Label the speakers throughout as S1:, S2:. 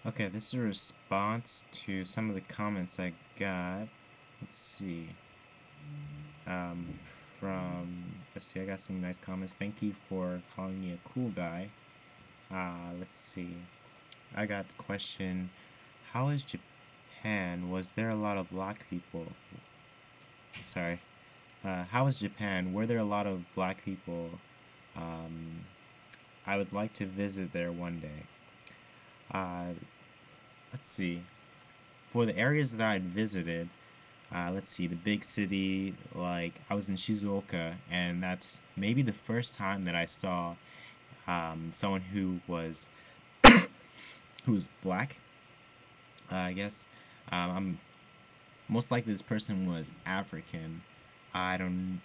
S1: Okay, this is a response to some of the comments I got. Let's see. Um, let's see, I got some nice comments. Thank you for calling me a cool guy. Let's see. I got the question, how is Japan? Was there a lot of black people? Sorry. How is Japan? Were there a lot of black people? Um, I would like to visit there one day. Uh, let's see. For the areas that I'd visited, let's see, the big city, like I was in Shizuoka, and that's maybe the first time that I saw someone who was black. I guess I'm most likely this person was African. I don't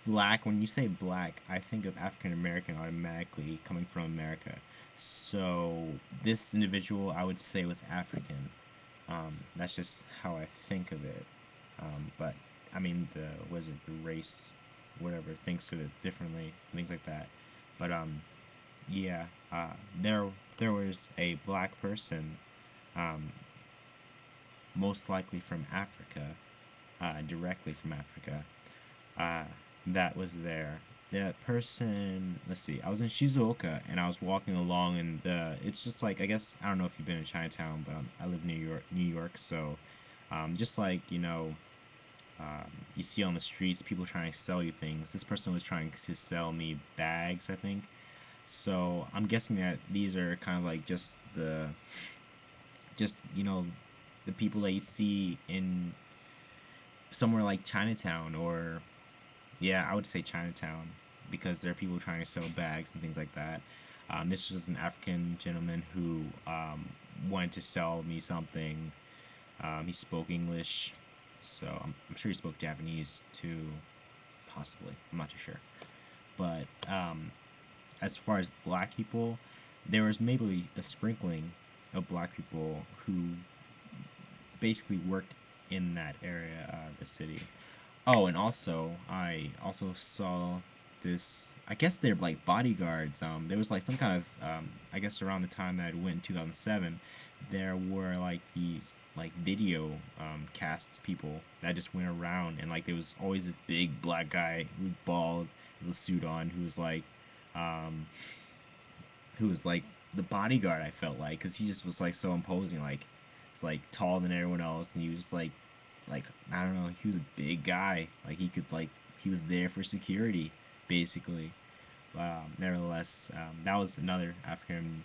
S1: black. When you say black, I think of African American automatically coming from America. So this individual, I would say, was African. That's just how I think of it. But I mean, the race, whatever, thinks of it differently, things like that. But yeah, there was a black person, um, most likely from Africa, directly from Africa, uh, that was there. That person, let's see, I was in Shizuoka and I was walking along, and it's just like, I guess, I don't know if you've been to Chinatown, but I live in New York, so just like, you see on the streets people trying to sell you things. This person was trying to sell me bags, I think. So I'm guessing that these are kind of like just the people that you see in somewhere like Chinatown, or yeah, I would say Chinatown, because there are people trying to sell bags and things like that. This was an African gentleman who wanted to sell me something. He spoke English, so I'm sure he spoke Japanese too, possibly. I'm not too sure. But as far as black people, there was maybe a sprinkling of black people who basically worked in that area of the city. Oh, and also I also saw this. I guess they're like bodyguards. There was like some kind of I guess around the time that I went in 2007, there were like these like video cast people that just went around, and like there was always this big black guy who was bald with a suit on um, who was like the bodyguard. I felt like because he just was like so imposing, like it's like taller than everyone else, and he was just like I don't know, he was a big guy. Like he could like he was there for security, basically. Nevertheless, that was another African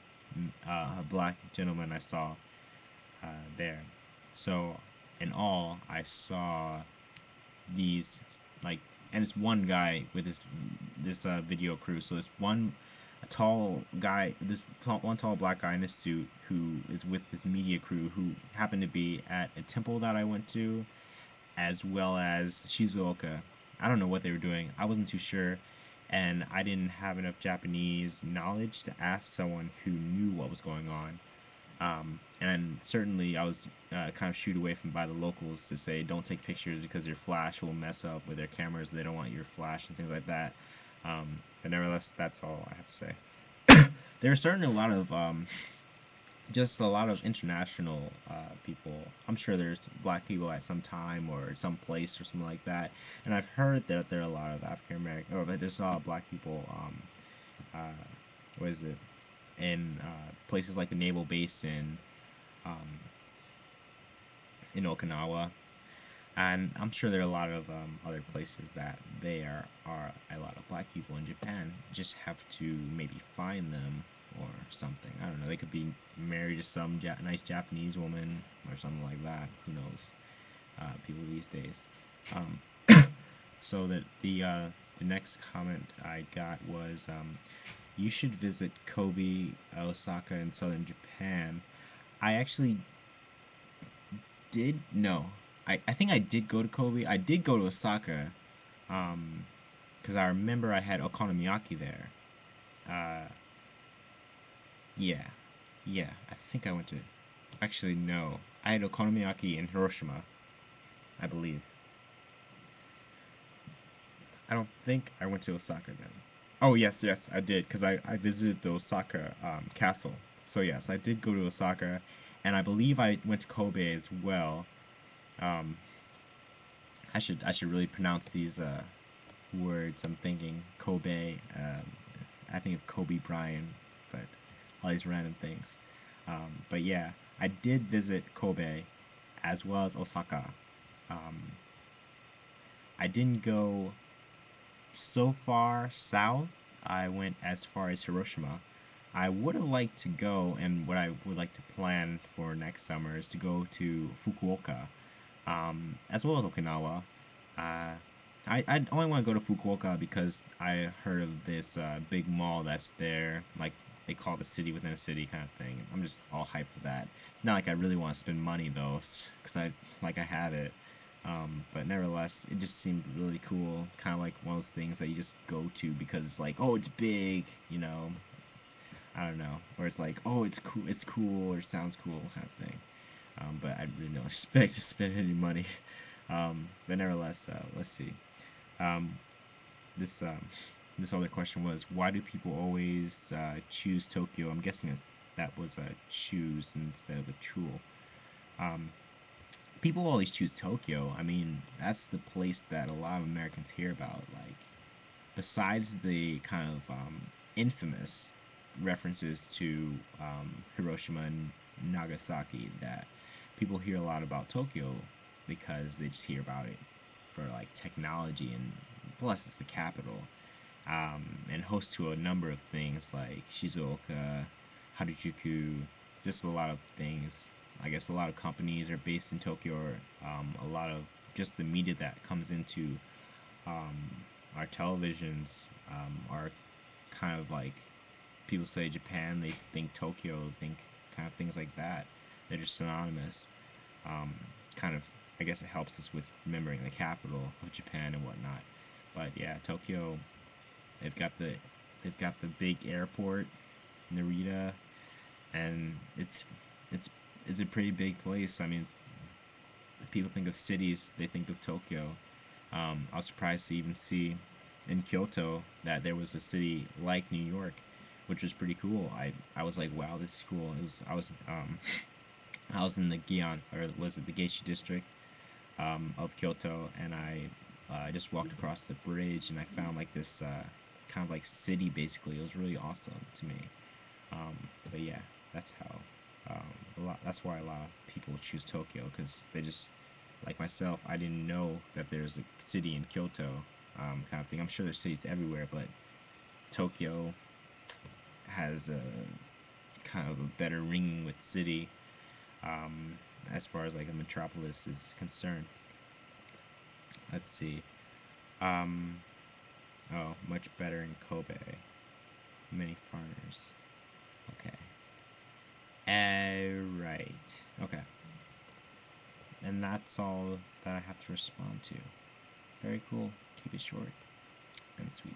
S1: black gentleman I saw there. So in all, I saw these like, and it's one guy with this video crew. So it's one a tall guy, one tall black guy in a suit who is with this media crew who happened to be at a temple that I went to, as well as Shizuoka. I don't know what they were doing. I wasn't too sure, and I didn't have enough Japanese knowledge to ask someone who knew what was going on. And certainly, I was kind of shooed away from by the locals to say don't take pictures because your flash will mess up with their cameras. They don't want your flash and things like that. But nevertheless, that's all I have to say. There are certainly a lot of just a lot of international people. I'm sure there's black people at some time or some place or something like that. And I've heard that there are a lot of African American, or there's a lot of black people. Uh, what is it? In places like the naval base um, in Okinawa, and I'm sure there are a lot of other places that are a lot of black people in Japan. Just have to maybe find them or something. I don't know. They could be married to some nice Japanese woman or something like that. Who knows? People these days. Um, so that the next comment I got was, you should visit Kobe, Osaka, and southern Japan. I actually did no. I think I did go to Kobe. I did go to Osaka, um, because I remember I had okonomiyaki there. Uh, yeah, yeah. I think I went to. Actually, no. I had okonomiyaki in Hiroshima, I believe. I don't think I went to Osaka then. Oh yes, yes, I did because I visited the Osaka castle. So yes, I did go to Osaka, and I believe I went to Kobe as well. Um, I should really pronounce these words. I'm thinking Kobe. I think of Kobe Bryant, but all these random things. But yeah, I did visit Kobe as well as Osaka. Um, I didn't go so far south. I went as far as Hiroshima. I would have liked to go, and what I would like to plan for next summer is to go to Fukuoka, as well as Okinawa. Uh, I only want to go to Fukuoka because I heard of this big mall that's there, like they call it the city within a city kind of thing. I'm just all hyped for that. It's not like I really want to spend money though, because I have it. But nevertheless, it just seemed really cool. Kind of like one of those things that you just go to because it's like, oh, it's big, you know. I don't know, or it's like, oh, it's cool, or it sounds cool, kind of thing. But I really don't expect to spend any money. But nevertheless, let's see. Um, this this other question was, why do people always choose Tokyo? I'm guessing that was a choose instead of a tool. Um, People always choose Tokyo. I mean, that's the place that a lot of Americans hear about. Like, besides the kind of infamous references to Hiroshima and Nagasaki, that people hear a lot about Tokyo because they just hear about it for like technology, and plus it's the capital, and host to a number of things like Shizuoka, Harajuku, just a lot of things. I guess a lot of companies are based in Tokyo, or a lot of just the media that comes into um, our televisions are kind of like, people say Japan, they think Tokyo, think kind of things like that. They're just synonymous. Um, Kind of, I guess it helps us with remembering the capital of Japan and whatnot. But yeah, Tokyo, they've got the they've got the big airport, Narita, and it's it's a pretty big place. I mean, people think of cities, they think of Tokyo. I was surprised to even see in Kyoto that there was a city like New York, which was pretty cool. I was like, wow, this is cool. It was I was I was in the Gion, or was it the Geisha district of Kyoto, and I just walked across the bridge and I found like this kind of like city basically. It was really awesome to me. But yeah, that's how that's why a lot of people choose Tokyo, because they just, like myself, I didn't know that there's a city in Kyoto, kind of thing. I'm sure there's cities everywhere, but Tokyo has a kind of a better ring with city, um, as far as like a metropolis is concerned. Let's see. Um, oh, much better in Kobe. Many foreigners. Okay. Right. Okay. And that's all that I have to respond to. Very cool. Keep it short and sweet.